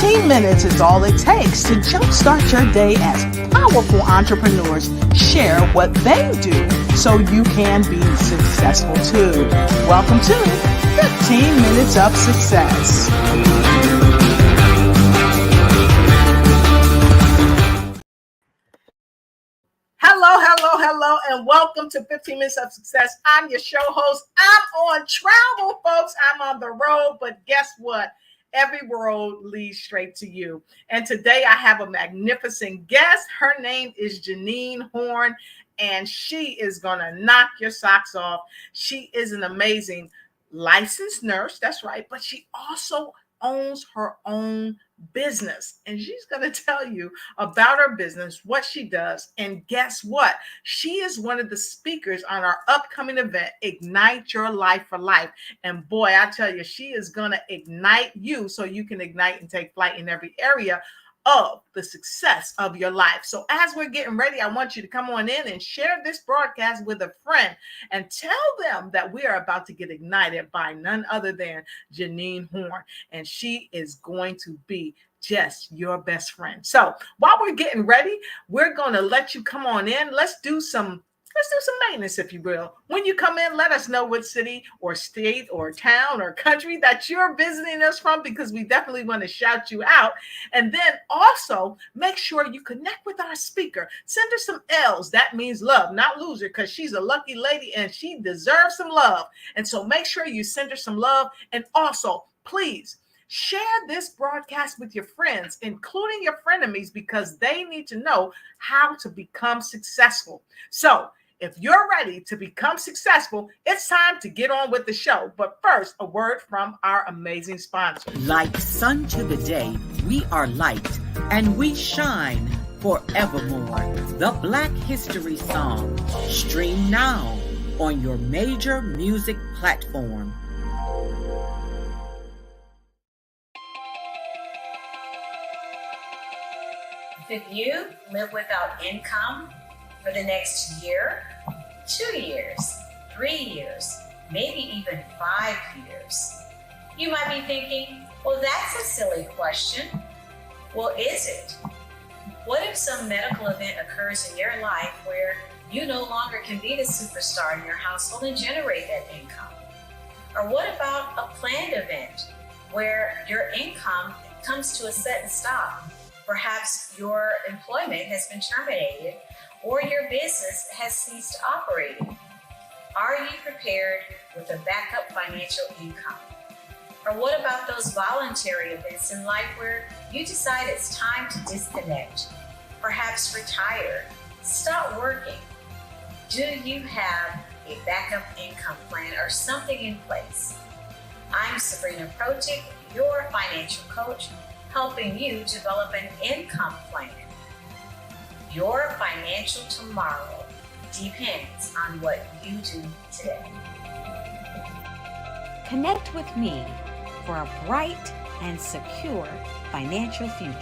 15 minutes is all it takes to jumpstart your day as powerful entrepreneurs share what they do so you can be successful too. Welcome to 15 Minutes of Success. Hello, and welcome to 15 Minutes of Success. I'm your show host. I'm on travel, folks. I'm on the road, but guess what? Every road leads straight to you. And today I have a magnificent guest. Her name is Janine Horne, and she is going to knock your socks off. She is an amazing licensed nurse, that's right, but she also owns her own business, and she's going to tell you about her business, what she does, and guess what? She is one of the speakers on our upcoming event, Ignite Your Life for Life. And boy, I tell you, she is going to ignite you so you can ignite and take flight in every area of the success of your life. So as we're getting ready, I want you to come on in and share this broadcast with a friend and tell them that we are about to get ignited by none other than Janine Horne, and she is going to be just your best friend. So while we're getting ready, we're going to let you come on in. Let's do some maintenance, if you will. When you come in, let us know what city or state or town or country that you're visiting us from, because we definitely want to shout you out. And then also make sure you connect with our speaker. Send her some L's. That means love, not loser, because she's a lucky lady and she deserves some love. And so make sure you send her some love. And also, please, share this broadcast with your friends, including your frenemies, because they need to know how to become successful. So if you're ready to become successful, it's time to get on with the show. But first, a word from our amazing sponsor. Like sun to the day, we are light and we shine forevermore. The Black History Song. Stream now on your major music platform. Could you live without income for the next year, 2 years, 3 years, maybe even 5 years? You might be thinking, well, that's a silly question. Well, is it? What if some medical event occurs in your life where you no longer can be the superstar in your household and generate that income? Or what about a planned event where your income comes to a sudden stop? Perhaps your employment has been terminated or your business has ceased operating. Are you prepared with a backup financial income? Or what about those voluntary events in life where you decide it's time to disconnect, perhaps retire, stop working? Do you have a backup income plan or something in place? I'm Sabrina Protic, your financial coach, helping you develop an income plan. Your financial tomorrow depends on what you do today. Connect with me for a bright and secure financial future.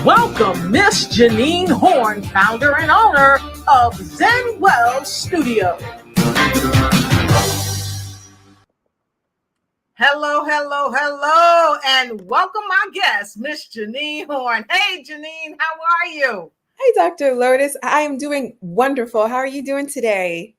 Welcome, Miss Janine Horne, founder and owner of Zenwell Studio. Hello, and welcome my guest, Miss Janine Horne. Hey, Janine, how are you? Hey, Dr. Lotus. I am doing wonderful. How are you doing today?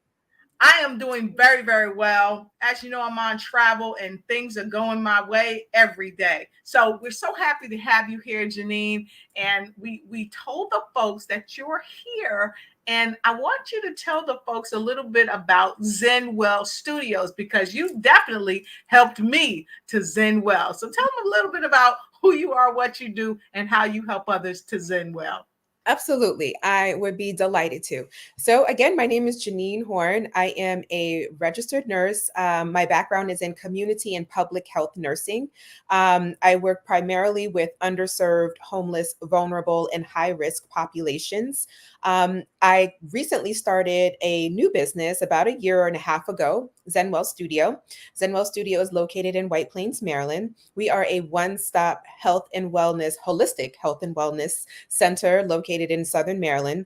I am doing very, very well. As you know, I'm on travel and things are going my way every day. So we're so happy to have you here, Janine. And we told the folks that you're here. And I want you to tell the folks a little bit about Zenwell Studios, because you definitely helped me to Zenwell. So tell them a little bit about who you are, what you do, and how you help others to Zenwell. Absolutely. I would be delighted to. So, again, my name is Janine Horne. I am a registered nurse. My background is in community and public health nursing. I work primarily with underserved, homeless, vulnerable, and high risk populations. I recently started a new business about a year and a half ago, Zenwell Studio. Zenwell Studio is located in White Plains, Maryland. We are a one-stop health and wellness, holistic health and wellness center located in Southern Maryland.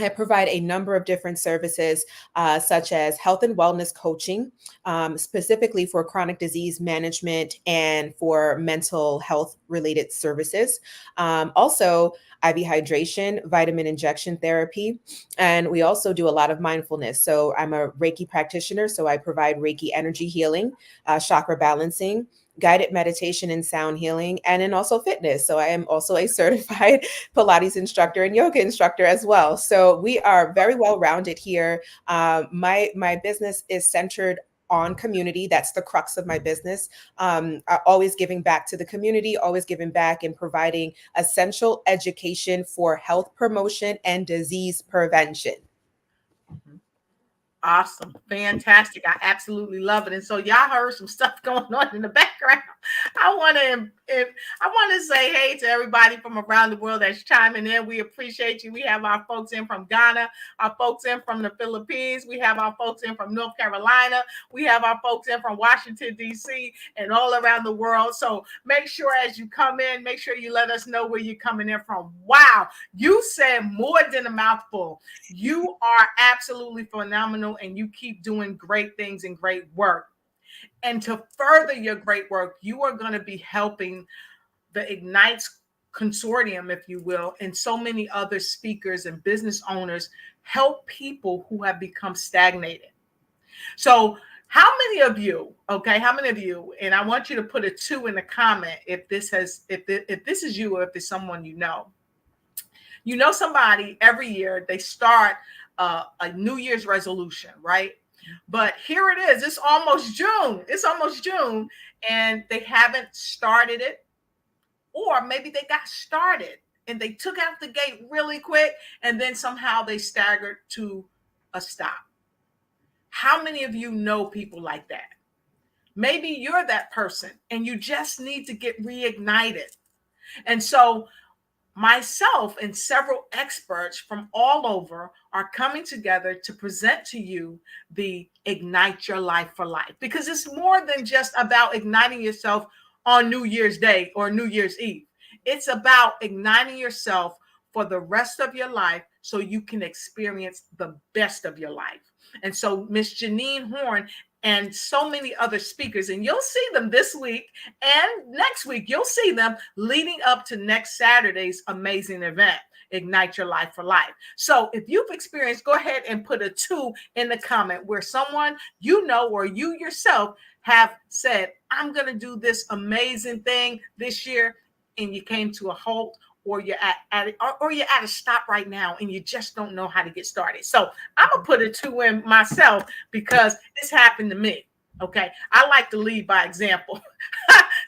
I provide a number of different services, such as health and wellness coaching, specifically for chronic disease management and for mental health related services. Also, IV hydration, vitamin injection therapy, and we also do a lot of mindfulness. So I'm a Reiki practitioner, so I provide Reiki energy healing, chakra balancing, guided meditation and sound healing, and then also fitness. So I am also a certified Pilates instructor and yoga instructor as well. So we are very well rounded here. My business is centered on community. That's the crux of my business. Always giving back to the community, always giving back and providing essential education for health promotion and disease prevention. Awesome. Fantastic. I absolutely love it. And so y'all heard some stuff going on in the background. I want to say hey to everybody from around the world that's chiming in. We appreciate you. We have our folks in from Ghana, our folks in from the Philippines. We have our folks in from North Carolina. We have our folks in from Washington, D.C. and all around the world. So make sure as you come in, make sure you let us know where you're coming in from. Wow. You said more than a mouthful. You are absolutely phenomenal. And you keep doing great things and great work. And to further your great work, you are going to be helping the Ignite Consortium, if you will, and so many other speakers and business owners help people who have become stagnated. So how many of you, and I want you to put a 2 in the comment if this is you or if it's someone you know somebody every year, they start a New Year's resolution, right? But here it is. It's almost June, and they haven't started it, or maybe they got started and they took out the gate really quick, and then somehow they staggered to a stop. How many of you know people like that? Maybe you're that person, and you just need to get reignited. And so myself and several experts from all over are coming together to present to you the Ignite Your Life for Life, because it's more than just about igniting yourself on New Year's Day or New Year's Eve. It's about igniting yourself for the rest of your life so you can experience the best of your life. And so Miss Janine Horne and so many other speakers, and you'll see them this week and next week. You'll see them leading up to next Saturday's amazing event, Ignite Your Life for Life. So if you've experienced, go ahead and put a 2 in the comment where someone you know or you yourself have said, I'm going to do this amazing thing this year, and you came to a halt, or you're you're at a stop right now and you just don't know how to get started. So I'm gonna put a 2 in myself because this happened to me. Okay, I like to lead by example.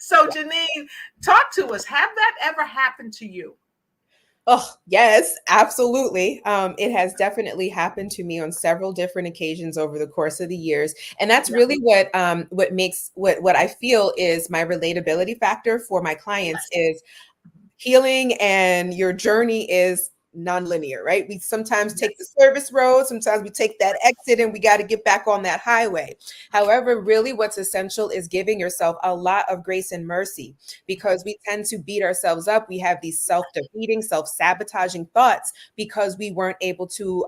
So Janine, talk to us. Have that ever happened to you? Oh, yes, absolutely. It has definitely happened to me on several different occasions over the course of the years. And that's really what makes what I feel is my relatability factor for my clients is healing, and your journey is nonlinear, right? We sometimes take the service road, sometimes we take that exit, and we got to get back on that highway. However, really what's essential is giving yourself a lot of grace and mercy, because we tend to beat ourselves up. We have these self-defeating, self-sabotaging thoughts because we weren't able to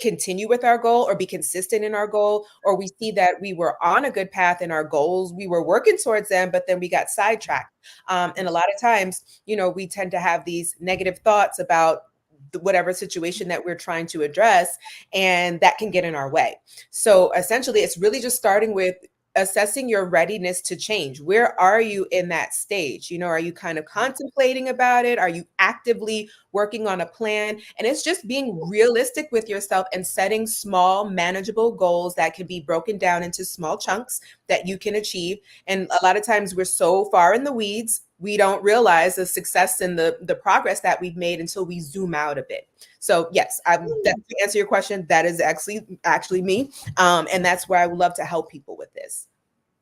continue with our goal or be consistent in our goal, or we see that we were on a good path in our goals, we were working towards them, but then we got sidetracked. And a lot of times, we tend to have these negative thoughts about whatever situation that we're trying to address, and that can get in our way. So essentially, it's really just starting with assessing your readiness to change. Where are you in that stage? Are you kind of contemplating about it? Are you actively working on a plan? And it's just being realistic with yourself and setting small, manageable goals that can be broken down into small chunks that you can achieve. And a lot of times we're so far in the weeds we don't realize the success and the progress that we've made until we zoom out a bit. So yes, to answer your question, that is actually me. And that's where I would love to help people with this.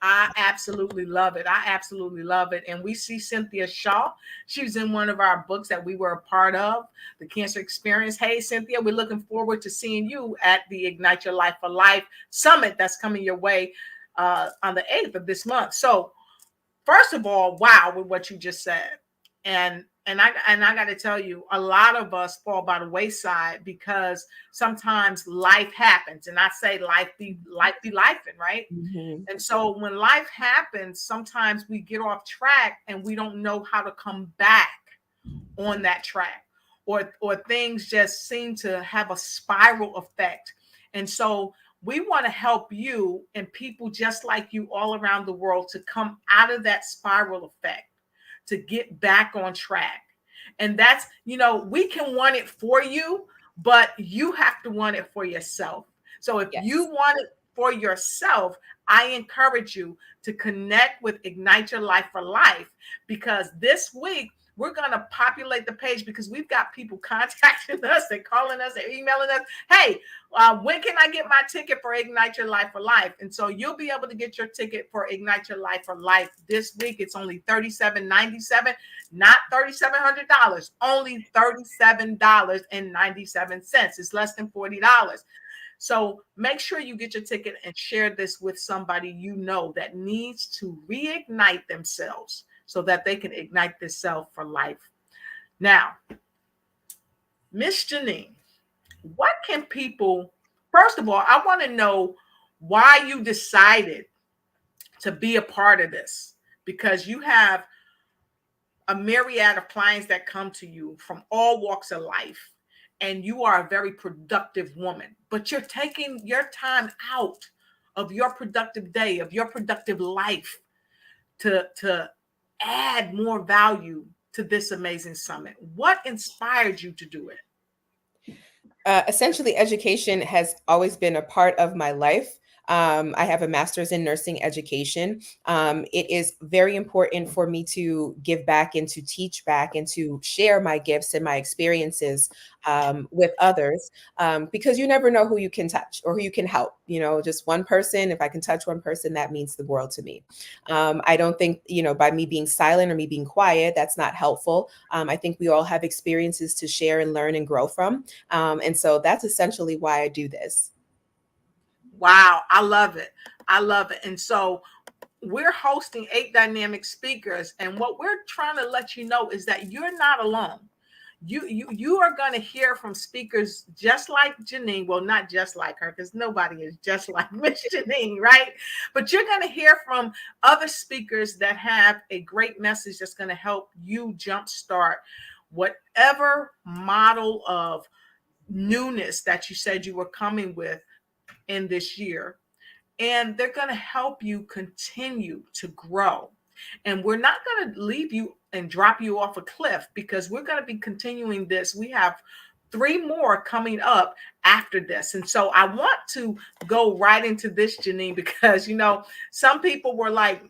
I absolutely love it. I absolutely love it. And we see Cynthia Shaw. She was in one of our books that we were a part of, The Cancer Experience. Hey, Cynthia, we're looking forward to seeing you at the Ignite Your Life for Life Summit that's coming your way on the 8th of this month. So first of all, wow, with what you just said. And I got to tell you, a lot of us fall by the wayside because sometimes life happens, and I say life be lifing, right? Mm-hmm. And so when life happens, sometimes we get off track and we don't know how to come back on that track, or things just seem to have a spiral effect. And so we want to help you and people just like you all around the world to come out of that spiral effect, to get back on track. And that's, we can want it for you, but you have to want it for yourself. So if you want it for yourself, I encourage you to connect with Ignite Your Life for Life, because this week we're going to populate the page, because we've got people contacting us and calling us and emailing us. Hey, when can I get my ticket for Ignite Your Life for Life? And so you'll be able to get your ticket for Ignite Your Life for Life this week. It's only $37.97, not $3,700, only $37.97. It's less than $40. So make sure you get your ticket and share this with somebody you know that needs to reignite themselves, so that they can ignite this self for life. Now, Miss Janine, what can people, first of all, I want to know why you decided to be a part of this, because you have a myriad of clients that come to you from all walks of life, and you are a very productive woman, but you're taking your time out of your productive day, of your productive life, to add more value to this amazing summit. What inspired you to do it? Essentially, education has always been a part of my life. I have a master's in nursing education. It is very important for me to give back and to teach back and to share my gifts and my experiences with others, because you never know who you can touch or who you can help. Just one person, if I can touch one person, that means the world to me. I don't think, by me being silent or me being quiet, that's not helpful. I think we all have experiences to share and learn and grow from. And so that's essentially why I do this. Wow, I love it. I love it. And so we're hosting 8 dynamic speakers, and what we're trying to let you know is that you're not alone. You are going to hear from speakers just like Janine. Well, not just like her, because nobody is just like Miss Janine, right? But you're going to hear from other speakers that have a great message that's going to help you jumpstart whatever model of newness that you said you were coming with in this year. And they're going to help you continue to grow. And we're not going to leave you and drop you off a cliff, because we're going to be continuing this. We have 3 more coming up after this. And so I want to go right into this, Janine, because, some people were like,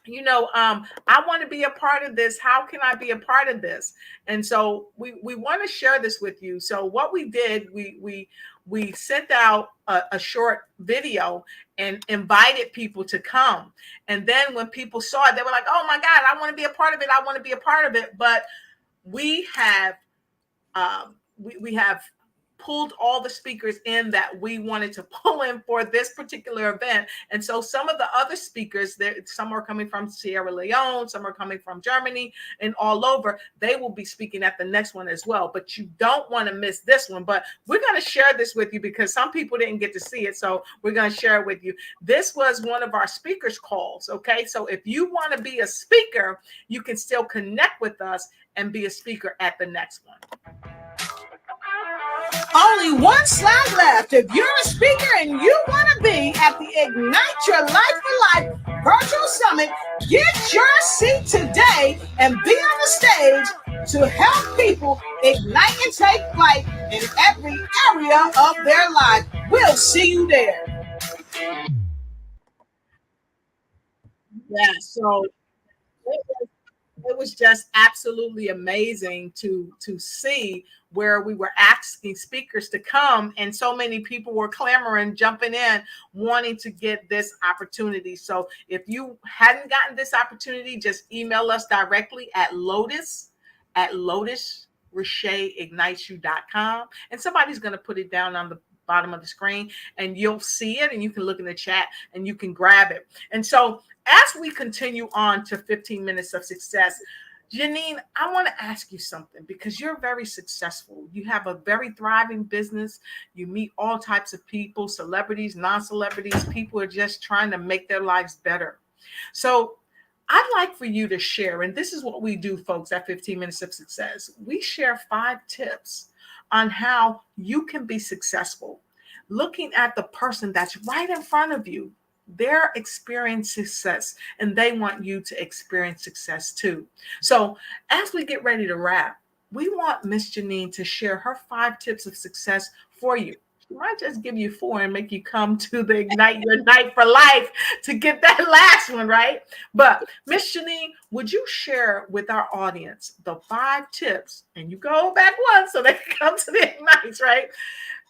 I want to be a part of this. How can I be a part of this? And so we want to share this with you. So what we did, we sent out a short video and invited people to come. And then when people saw it, they were like, oh my God, I want to be a part of it. I want to be a part of it. But we have we have pulled all the speakers in that we wanted to pull in for this particular event. And so some of the other speakers, some are coming from Sierra Leone, some are coming from Germany, and all over. They will be speaking at the next one as well. But you don't want to miss this one. But we're going to share this with you because some people didn't get to see it. So we're going to share it with you. This was one of our speakers' calls. Okay. So if you want to be a speaker, you can still connect with us and be a speaker at the next one. Only one slide left. If you're a speaker and you want to be at the Ignite Your Life for Life Virtual Summit, get your seat today and be on the stage to help people ignite and take flight in every area of their life. We'll see you there. Yeah, so it was just absolutely amazing to see where we were asking speakers to come, and so many people were clamoring, jumping in, wanting to get this opportunity. So if you hadn't gotten this opportunity, just email us directly at Lotus richeignites.com, and somebody's going to put it down on the bottom of the screen, and you'll see it, and you can look in the chat and you can grab it. And so as we continue on to 15 minutes of success, Janine, I want to ask you something, because you're very successful. You have a very thriving business. You meet all types of people, celebrities, non-celebrities. People are just trying to make their lives better. So I'd like for you to share, and this is what we do, folks, at 15 Minutes of Success. We share 5 tips on how you can be successful, looking at the person that's right in front of you. They're experiencing success, and they want you to experience success too. So as we get ready to wrap, we want Miss Janine to share her 5 tips of success for you. She might just give you 4 and make you come to the Ignite Your Night for Life to get that last one, right? But Miss Janine, would you share with our audience the 5 tips? And you go back once so they can come to the Ignites, right?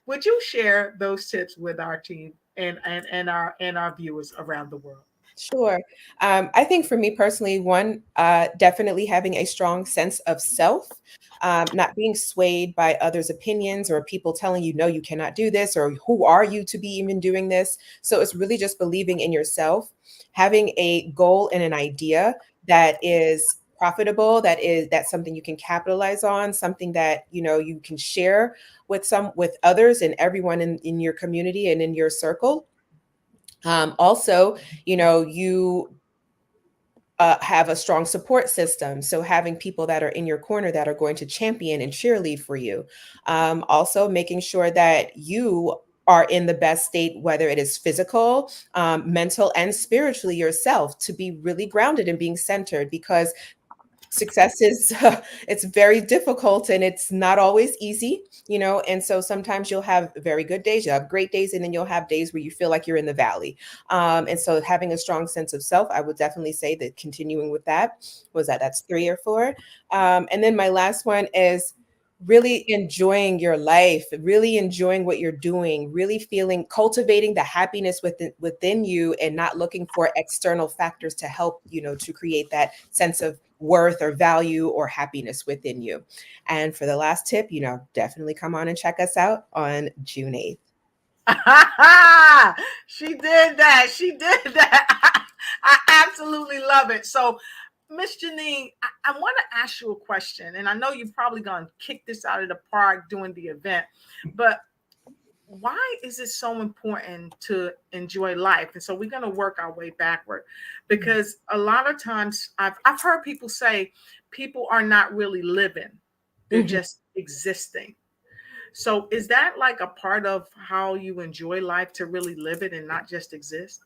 Would you share those tips with our team and our viewers around the world? Sure. I think for me personally, one, definitely having a strong sense of self, not being swayed by others' opinions or people telling you, no, you cannot do this, or who are you to be even doing this? So it's really just believing in yourself, having a goal and an idea that is profitable, that's something you can capitalize on, something that you can share with others and everyone in your community and in your circle. Also, you have a strong support system. So having people that are in your corner that are going to champion and cheerlead for you. Also making sure that you are in the best state, whether it is physical, mental, and spiritually yourself, to be really grounded and being centered, because success is it's very difficult and it's not always easy, and so sometimes you'll have very good days, you have great days, and then you'll have days where you feel like you're in the valley. And so having a strong sense of self, I would definitely say that continuing with that's 3 or 4. And then my last one is really enjoying your life, really enjoying what you're doing, really cultivating the happiness within you, and not looking for external factors to help, to create that sense of worth or value or happiness within you. And for the last tip, definitely come on and check us out on June 8th. She did that. She did that. I absolutely love it. So, Miss Janine, I want to ask you a question, and I know you're probably going to kick this out of the park during the event, but why is it so important to enjoy life? And so we're going to work our way backward, because a lot of times I've heard people say people are not really living, they're just existing. So is that like a part of how you enjoy life, to really live it and not just exist?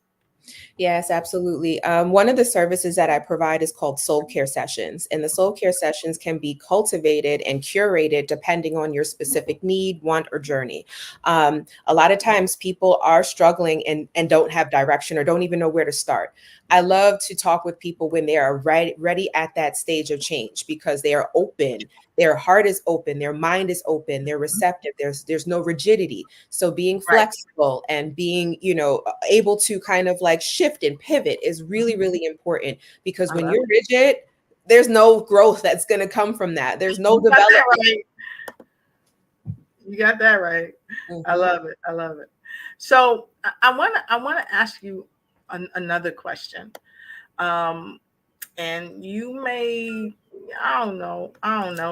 Yes, absolutely. One of the services that I provide is called Soul Care Sessions, and the Soul Care Sessions can be cultivated and curated depending on your specific need, want, or journey. A lot of times people are struggling and don't have direction or don't even know where to start. I love to talk with people when they are ready at that stage of change, because they are open. Their heart is open, their mind is open, they're receptive. There's no rigidity. So being flexible and being, able to kind of like shift and pivot is really, really important, because when you're rigid, there's no growth that's going to come from that. There's no development. You got that right. I love it. I love it. So I want to ask you another question. And you may, I don't know.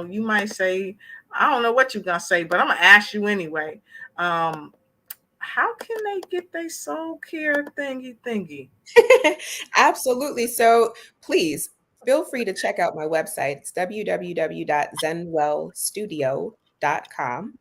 You might say, I don't know what you're going to say, but I'm going to ask you anyway. How can they get their soul care thingy? Absolutely. So please feel free to check out my website. It's www.zenwellstudio.com.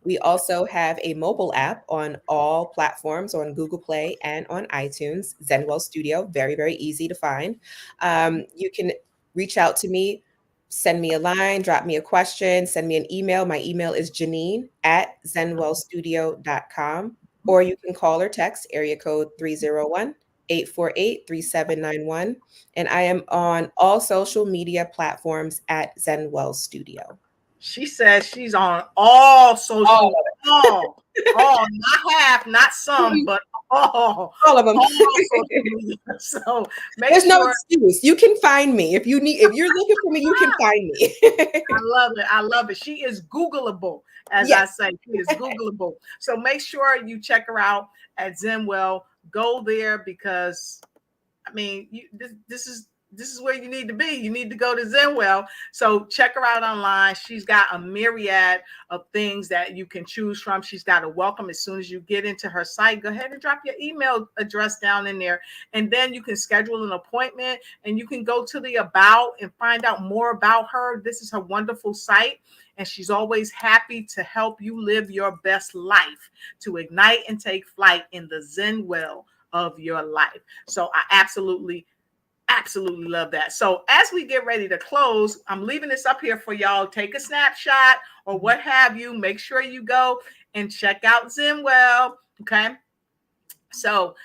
We also have a mobile app on all platforms, on Google Play and on iTunes. Zenwell Studio, very, very easy to find. You can reach out to me, send me a line, drop me a question, send me an email. My email is Janine@zenwellstudio.com, or you can call or text area code 301 848-3791. And I am on all social media platforms at Zenwell Studio. She says she's on all social, All not half, not some, but all of them. All social media. So there's no excuse. You can find me if you're looking for me. You can find me. I love it. I love it. She is Googleable, as Yes. I say. She is Googleable. So make sure you check her out at Zenwell. Go there because, I mean, this is where you need to be. You need to go to Zenwell. So check her out online. She's got a myriad of things that you can choose from. She's got a welcome as soon as you get into her site. Go ahead and drop your email address down in there. And then you can schedule an appointment and you can go to the about and find out more about her. This is her wonderful site. And she's always happy to help you live your best life, to ignite and take flight in the Zenwell of your life. So I absolutely love that. So as we get ready to close, I'm leaving this up here for y'all. Take a snapshot or what have you. Make sure you go and check out Zenwell. Okay. So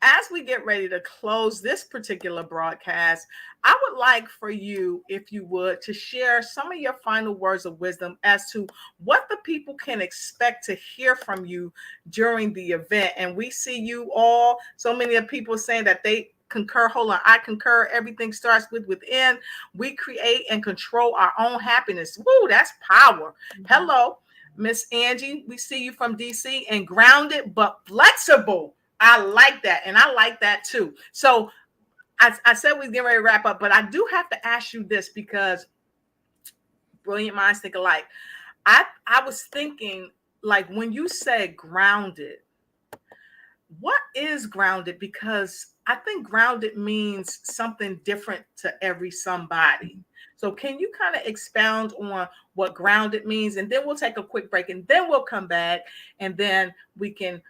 as we get ready to close this particular broadcast, I would like for you, if you would, to share some of your final words of wisdom as to what the people can expect to hear from you during the event. And we see you all, so many of people saying that they concur. Hold on. I concur. Everything starts with within. We create and control our own happiness. Woo, that's power. Hello, Miss Angie. We see you from DC, and grounded but flexible. I like that. And I like that too. So I said we was getting ready to wrap up, but I do have to ask you this because brilliant minds think alike. I was thinking, like, when you said grounded, what is grounded? Because I think grounded means something different to every somebody. So can you kind of expound on what grounded means? And then we'll take a quick break and then we'll come back and then we can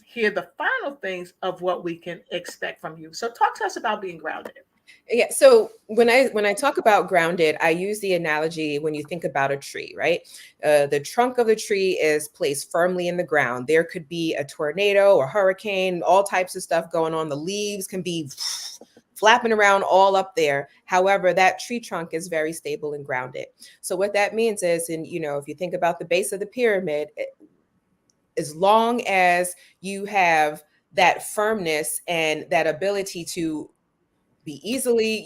hear the final things of what we can expect from you. So talk to us about being grounded. Yeah. So when I talk about grounded, I use the analogy when you think about a tree, right? The trunk of the tree is placed firmly in the ground. There could be a tornado or hurricane, all types of stuff going on. The leaves can be flapping around all up there. However, that tree trunk is very stable and grounded. So what that means is, and if you think about the base of the pyramid, as long as you have that firmness and that ability to be easily,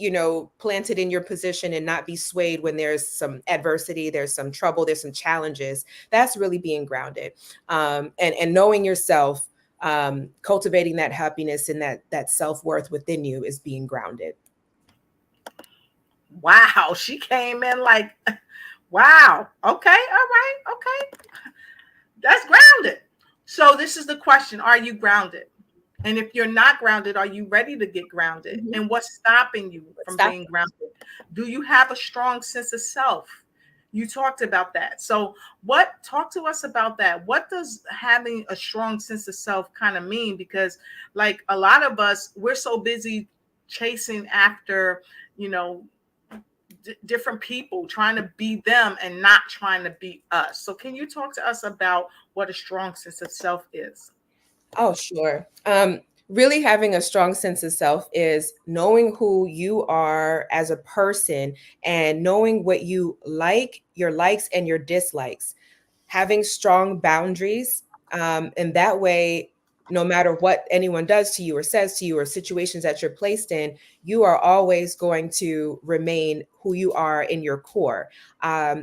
planted in your position and not be swayed when there's some adversity, there's some trouble, there's some challenges. That's really being grounded. And knowing yourself, cultivating that happiness and that self-worth within you is being grounded. Wow. She came in like, wow. Okay. All right. Okay. That's grounded. So this is the question. Are you grounded? And if you're not grounded, are you ready to get grounded? Mm-hmm. And what's stopping you from being grounded? Do you have a strong sense of self? You talked about that. So talk to us about that. What does having a strong sense of self kind of mean? Because like a lot of us, we're so busy chasing after, different people, trying to be them and not trying to be us. So can you talk to us about what a strong sense of self is? Oh, sure. Really having a strong sense of self is knowing who you are as a person and knowing what you like, your likes and your dislikes, having strong boundaries. And that way, no matter what anyone does to you or says to you or situations that you're placed in, you are always going to remain who you are in your core.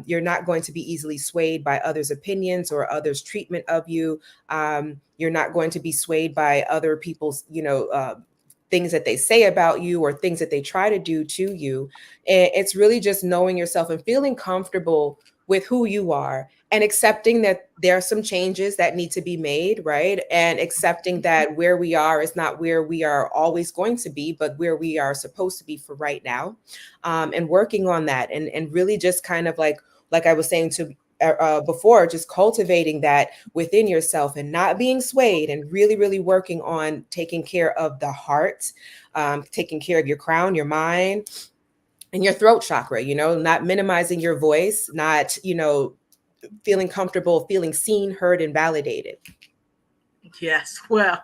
You're not going to be easily swayed by others' opinions or others' treatment of you. You're not going to be swayed by other people's, things that they say about you or things that they try to do to you. It's really just knowing yourself and feeling comfortable with who you are and accepting that there are some changes that need to be made, right? And accepting that where we are is not where we are always going to be, but where we are supposed to be for right now. And working on that and really just kind of like I was saying before, just cultivating that within yourself and not being swayed and really, really working on taking care of the heart, taking care of your crown, your mind, and your throat chakra, not minimizing your voice, not, feeling comfortable, feeling seen, heard, and validated. Yes, well,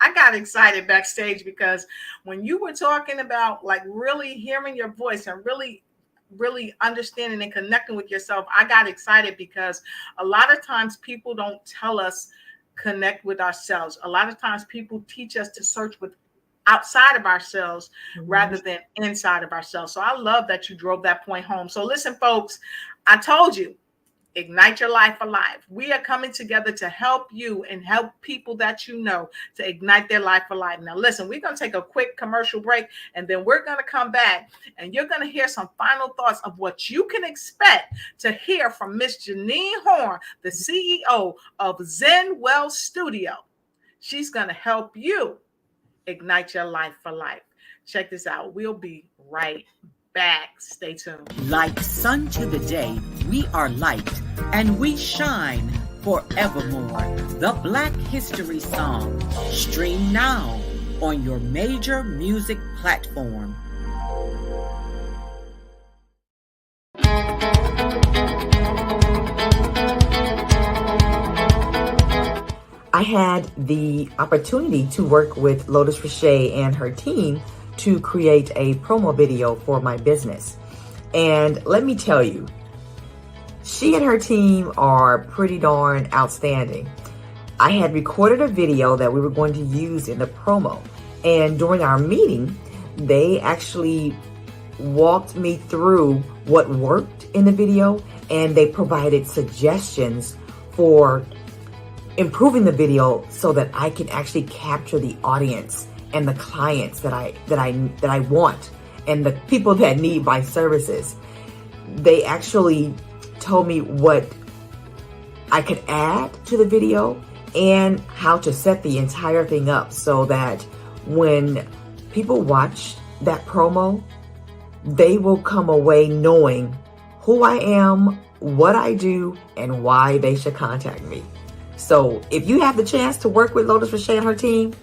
I got excited backstage because when you were talking about like really hearing your voice and really understanding and connecting with yourself, I got excited because a lot of times people don't tell us connect with ourselves. A lot of times people teach us to search with outside of ourselves rather than inside of ourselves. So I love that you drove that point home. So listen, folks, I told you, ignite your life alive. We are coming together to help you and help people that you know to ignite their life alive. Now, listen, we're going to take a quick commercial break and then we're going to come back and you're going to hear some final thoughts of what you can expect to hear from Miss Janine Horne, the CEO of Zen Well Studio. She's going to help you ignite your life for life. Check this out. We'll be right back. Stay tuned. Like sun to the day, we are light and we shine forevermore. The Black History Song. Stream now on your major music platform. I had the opportunity to work with Lotus Riché and her team to create a promo video for my business. And let me tell you, she and her team are pretty darn outstanding. I had recorded a video that we were going to use in the promo. And during our meeting, they actually walked me through what worked in the video, and they provided suggestions for improving the video so that I can actually capture the audience and the clients that I want and the people that need my services. They actually told me what I could add to the video and how to set the entire thing up so that when people watch that promo, they will come away knowing who I am, what I do, and why they should contact me. So if you have the chance to work with Lotus Riché and her team,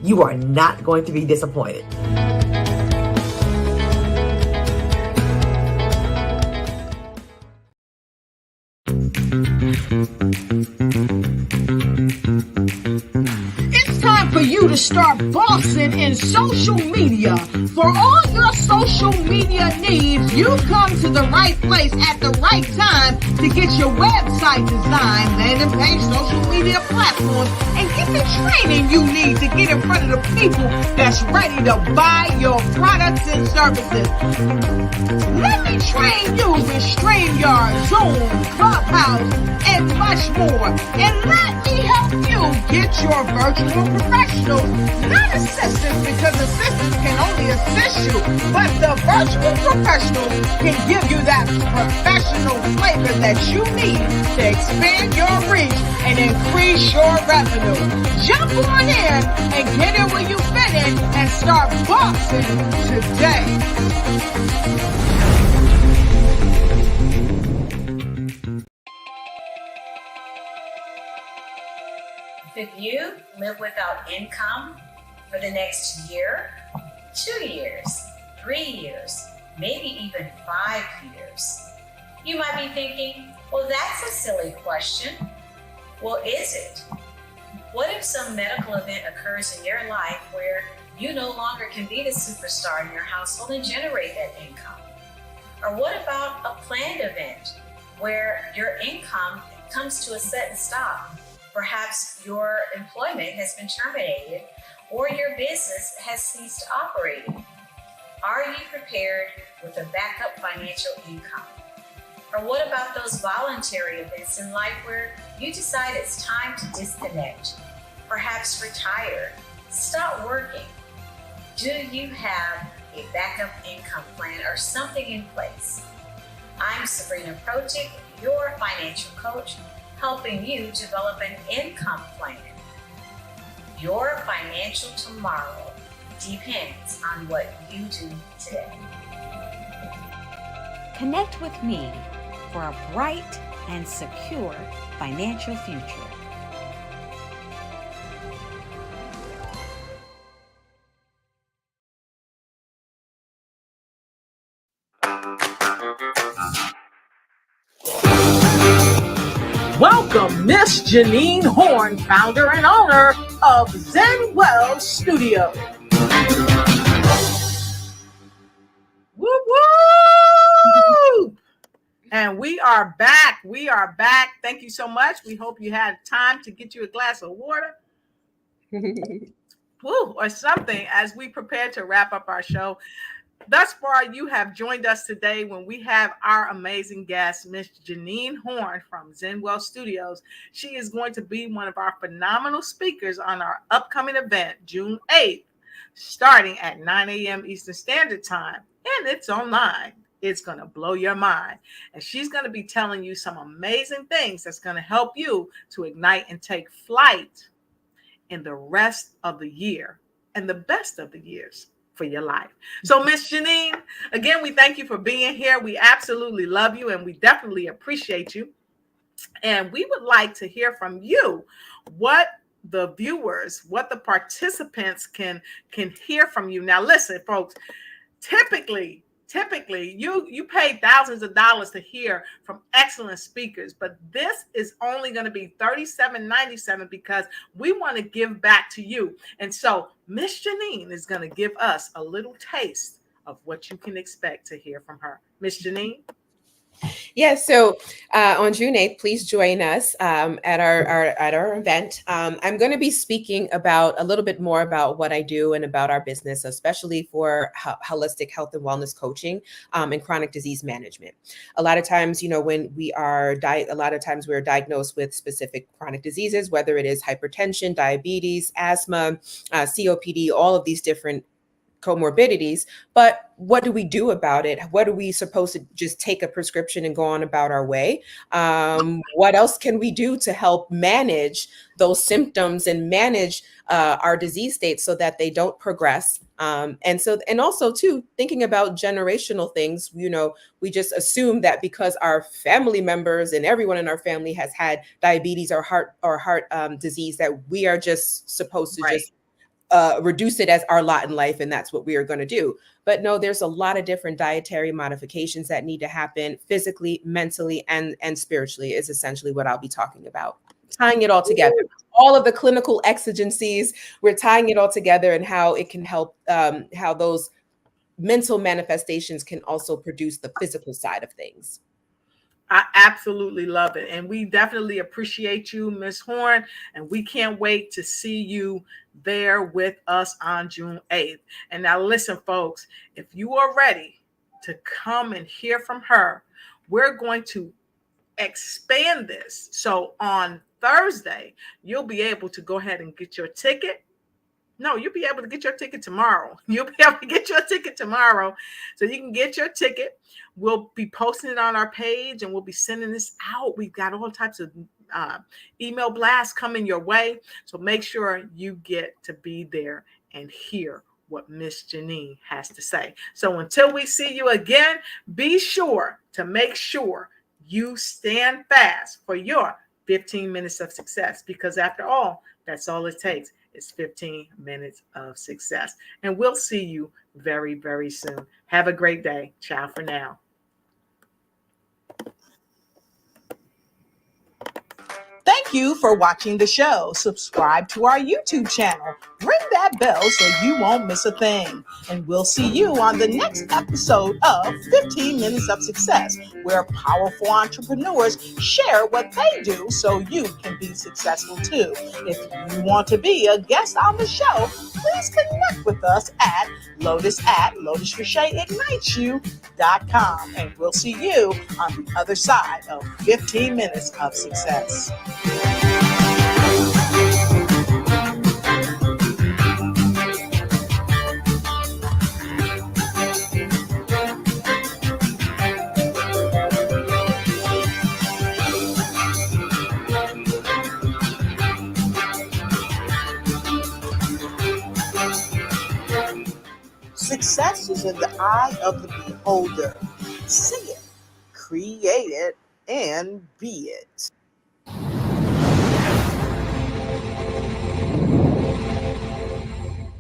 you are not going to be disappointed. It's time for you to start bossing in social media. For all your social media needs, you've come to the right place at the right time to get your website designed, landing page, social media platforms, and get the training you need to get in front of the people that's ready to buy your products and services. Let me train you with StreamYard, Zoom, Clubhouse, and much more. And let me help you get your virtual professionals, not assistants, because assistants can only assist you, but the virtual professionals can give you that professional flavor that you need to expand your reach and increase your revenue. Jump on in and get in where you fit in and start boxing today. If you live without income for the next year, 2 years, 3 years, maybe even 5 years, you might be thinking, well, that's a silly question. Well, is it? What if some medical event occurs in your life where you no longer can be the superstar in your household and generate that income? Or what about a planned event where your income comes to a sudden stop? Perhaps your employment has been terminated or your business has ceased operating. Are you prepared with a backup financial income? Or what about those voluntary events in life where you decide it's time to disconnect, perhaps retire, stop working? Do you have a backup income plan or something in place? I'm Sabrina Protic, your financial coach, helping you develop an income plan. Your financial tomorrow depends on what you do today. Connect with me for a bright and secure financial future. Welcome, Miss Janine Horne, founder and owner of Zenwell Studio. Woo woo! And we are back. We are back. Thank you so much. We hope you had time to get you a glass of water. Woo, or something as we prepare to wrap up our show. Thus far, you have joined us today when we have our amazing guest, Miss Janine Horne from Zenwell Studios. She is going to be one of our phenomenal speakers on our upcoming event, June 8th, starting at 9 a.m. Eastern Standard Time. And it's online. It's going to blow your mind. And she's going to be telling you some amazing things that's going to help you to ignite and take flight in the rest of the year and the best of the years for your life. So Miss Janine, again, we thank you for being here. We absolutely love you and we definitely appreciate you. And we would like to hear from you what the viewers, what the participants can hear from you. Now, listen, folks, typically you pay thousands of dollars to hear from excellent speakers, but this is only going to be $37.97 because we want to give back to you. And so Miss Janine is going to give us a little taste of what you can expect to hear from her. Miss Janine? Yeah, so on June 8th, please join us at our event. I'm going to be speaking about a little bit more about what I do and about our business, especially for holistic health and wellness coaching and chronic disease management. A lot of times, when we are we're diagnosed with specific chronic diseases, whether it is hypertension, diabetes, asthma, COPD, all of these different comorbidities, but what do we do about it? What are we supposed to just take a prescription and go on about our way? What else can we do to help manage those symptoms and manage our disease states so that they don't progress? And also too, thinking about generational things, we just assume that because our family members and everyone in our family has had diabetes or heart disease, that we are just supposed to just reduce it as our lot in life, and that's what we are going to do. But no, there's a lot of different dietary modifications that need to happen physically, mentally, and spiritually is essentially what I'll be talking about. Tying it all together, all of the clinical exigencies, we're tying it all together and how it can help, how those mental manifestations can also produce the physical side of things. I absolutely love it. And we definitely appreciate you, Ms. Horne. And we can't wait to see you there with us on June 8th. And now listen, folks, if you are ready to come and hear from her, we're going to expand this. So on Thursday, you'll be able to go ahead and get your ticket. No, you'll be able to get your ticket tomorrow. You'll be able to get your ticket tomorrow. So you can get your ticket. We'll be posting it on our page and we'll be sending this out. We've got all types of email blasts coming your way. So make sure you get to be there and hear what Miss Janine has to say. So until we see you again, be sure to make sure you stand fast for your 15 minutes of success, because after all, that's all it takes. It's 15 minutes of success. And we'll see you very, very soon. Have a great day. Ciao for now. Thank you for watching the show. Subscribe to our YouTube channel. Ring that bell so you won't miss a thing. And we'll see you on the next episode of 15 Minutes of Success, where powerful entrepreneurs share what they do so you can be successful too. If you want to be a guest on the show, please connect with us at Lotus at LotusRicheIgnitesYou.com. And we'll see you on the other side of 15 Minutes of Success. Success is in the eye of the beholder. See it, create it, and be it.